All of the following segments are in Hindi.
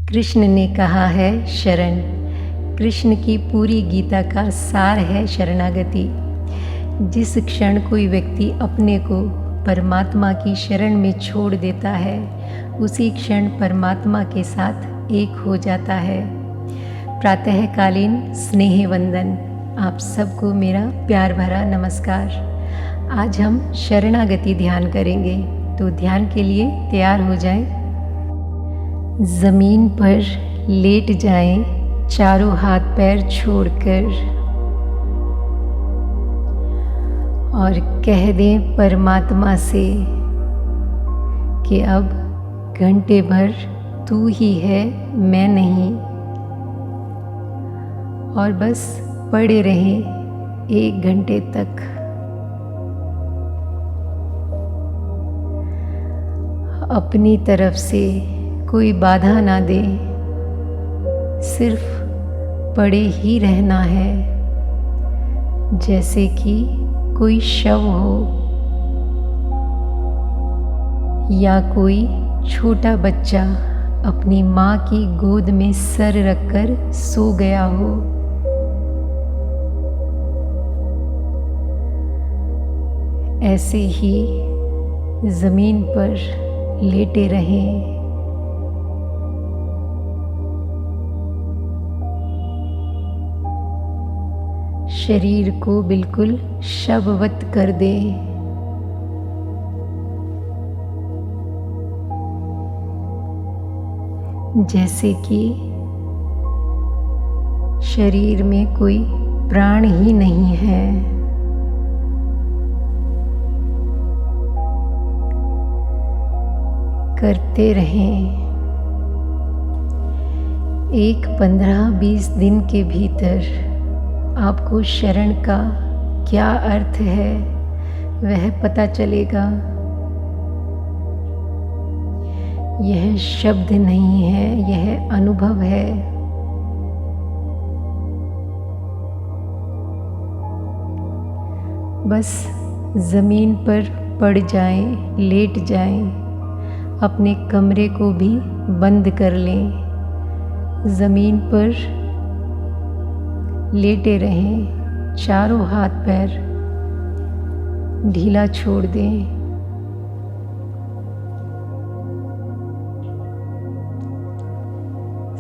कृष्ण ने कहा है शरण। कृष्ण की पूरी गीता का सार है शरणागति। जिस क्षण कोई व्यक्ति अपने को परमात्मा की शरण में छोड़ देता है, उसी क्षण परमात्मा के साथ एक हो जाता है। प्रातःकालीन स्नेह वंदन। आप सबको मेरा प्यार भरा नमस्कार। आज हम शरणागति ध्यान करेंगे, तो ध्यान के लिए तैयार हो जाएं। ज़मीन पर लेट जाएं, चारों हाथ पैर छोड़कर, और कह दें परमात्मा से कि अब घंटे भर तू ही है, मैं नहीं। और बस पड़े रहें 1 घंटे तक। अपनी तरफ से कोई बाधा ना दे, सिर्फ पड़े ही रहना है, जैसे कि कोई शव हो या कोई छोटा बच्चा अपनी माँ की गोद में सर रखकर सो गया हो। ऐसे ही ज़मीन पर लेटे रहें। शरीर को बिल्कुल शववत कर दें। जैसे कि शरीर में कोई प्राण ही नहीं है। करते रहें। 15-20 दिन के भीतर आपको शरण का क्या अर्थ है वह पता चलेगा। यह शब्द नहीं है, यह अनुभव है। बस ज़मीन पर पड़ जाएं, लेट जाएं, अपने कमरे को भी बंद कर लें। ज़मीन पर लेटे रहें, चारों हाथ पैर ढीला छोड़ दें।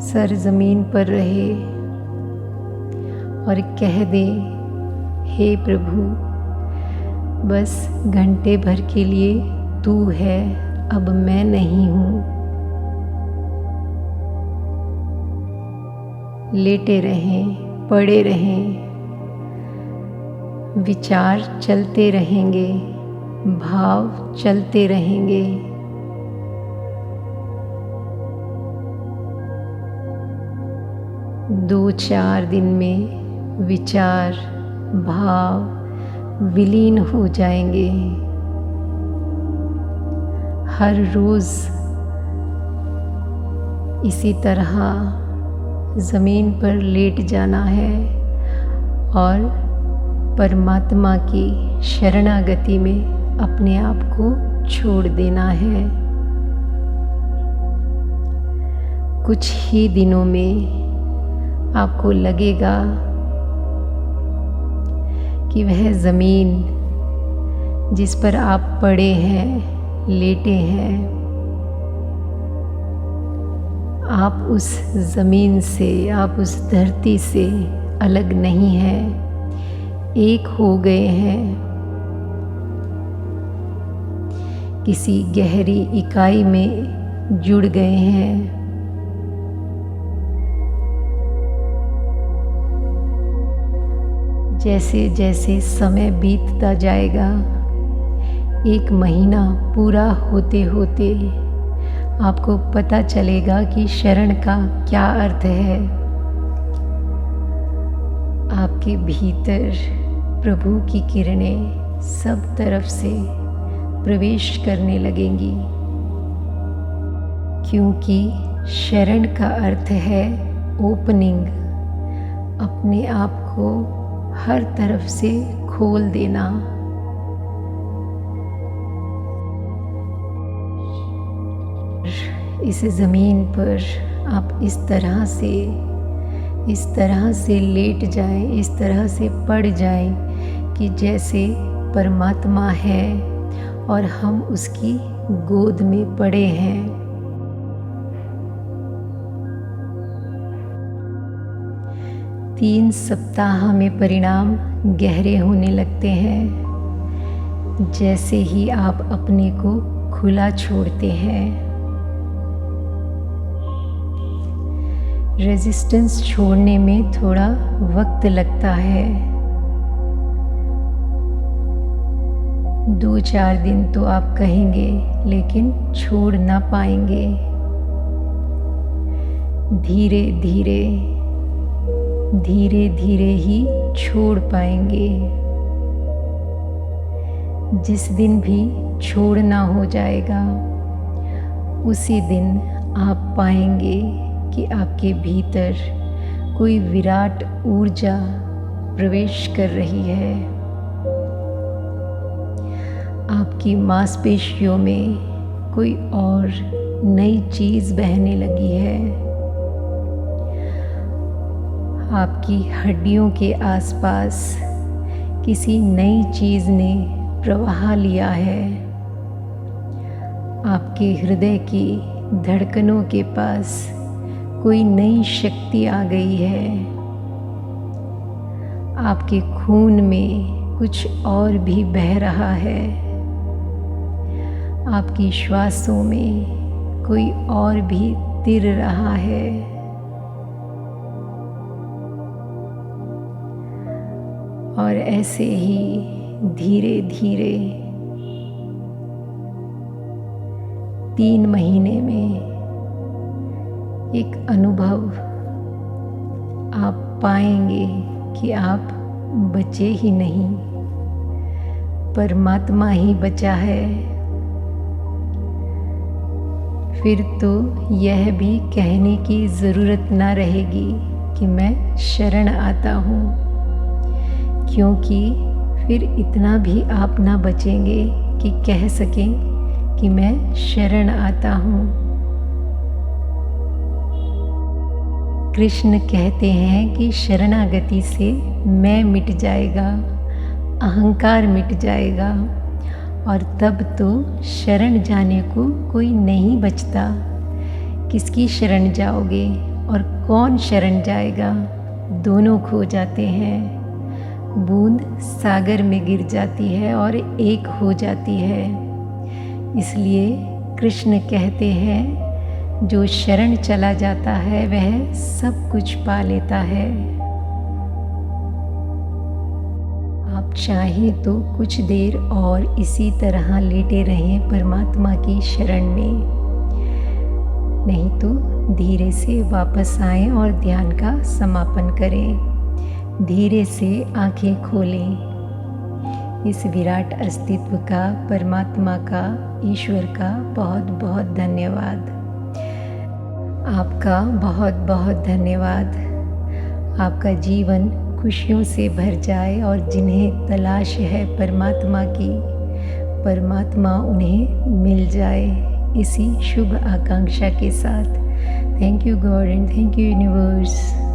सर ज़मीन पर रहे और कह दें, हे प्रभु, बस घंटे भर के लिए तू है, अब मैं नहीं हूँ। लेटे रहें, पड़े रहें, विचार चलते रहेंगे, भाव चलते रहेंगे। दो 4 दिन में विचार, भाव विलीन हो जाएंगे। हर रोज़ इसी तरह ज़मीन पर लेट जाना है और परमात्मा की शरणागति में अपने आप को छोड़ देना है। कुछ ही दिनों में आपको लगेगा कि वह ज़मीन जिस पर आप पड़े हैं, लेटे हैं, आप उस ज़मीन से, आप उस धरती से अलग नहीं हैं, एक हो गए हैं। किसी गहरी इकाई में जुड़ गए हैं। जैसे जैसे समय बीतता जाएगा, 1 महीना पूरा होते होते आपको पता चलेगा कि शरण का क्या अर्थ है। आपके भीतर प्रभु की किरणें सब तरफ से प्रवेश करने लगेंगी, क्योंकि शरण का अर्थ है ओपनिंग, अपने आप को हर तरफ से खोल देना। इस ज़मीन पर आप इस तरह से लेट जाएं, इस तरह से पड़ जाएं कि जैसे परमात्मा है और हम उसकी गोद में पड़े हैं। तीन सप्ताह में परिणाम गहरे होने लगते हैं जैसे ही आप अपने को खुला छोड़ते हैं। रेजिस्टेंस छोड़ने में थोड़ा वक्त लगता है, 2-4 दिन तो आप कहेंगे, लेकिन छोड़ ना पाएंगे। धीरे धीरे ही छोड़ पाएंगे। जिस दिन भी छोड़ना हो जाएगा, उसी दिन आप पाएंगे कि आपके भीतर कोई विराट ऊर्जा प्रवेश कर रही है। आपकी मांसपेशियों में कोई और नई चीज़ बहने लगी है। आपकी हड्डियों के आसपास किसी नई चीज़ ने प्रवाह लिया है। आपके हृदय की धड़कनों के पास कोई नई शक्ति आ गई है। आपके खून में कुछ और भी बह रहा है। आपकी श्वासों में कोई और भी तिर रहा है। और ऐसे ही धीरे 3 महीने में एक अनुभव आप पाएंगे कि आप बचे ही नहीं, परमात्मा ही बचा है। फिर तो यह भी कहने की ज़रूरत ना रहेगी कि मैं शरण आता हूँ, क्योंकि फिर इतना भी आप ना बचेंगे कि कह सकें कि मैं शरण आता हूँ। कृष्ण कहते हैं कि शरणागति से मैं मिट जाएगा, अहंकार मिट जाएगा, और तब तो शरण जाने को कोई नहीं बचता। किसकी शरण जाओगे और कौन शरण जाएगा, दोनों खो जाते हैं। बूंद सागर में गिर जाती है और एक हो जाती है। इसलिए कृष्ण कहते हैं, जो शरण चला जाता है वह सब कुछ पा लेता है। आप चाहें तो कुछ देर और इसी तरह लेटे रहें परमात्मा की शरण में, नहीं तो धीरे से वापस आएं और ध्यान का समापन करें। धीरे से आंखें खोलें। इस विराट अस्तित्व का, परमात्मा का, ईश्वर का बहुत बहुत धन्यवाद। आपका बहुत बहुत धन्यवाद। आपका जीवन खुशियों से भर जाए और जिन्हें तलाश है परमात्मा की, परमात्मा उन्हें मिल जाए, इसी शुभ आकांक्षा के साथ। Thank you God and thank you universe.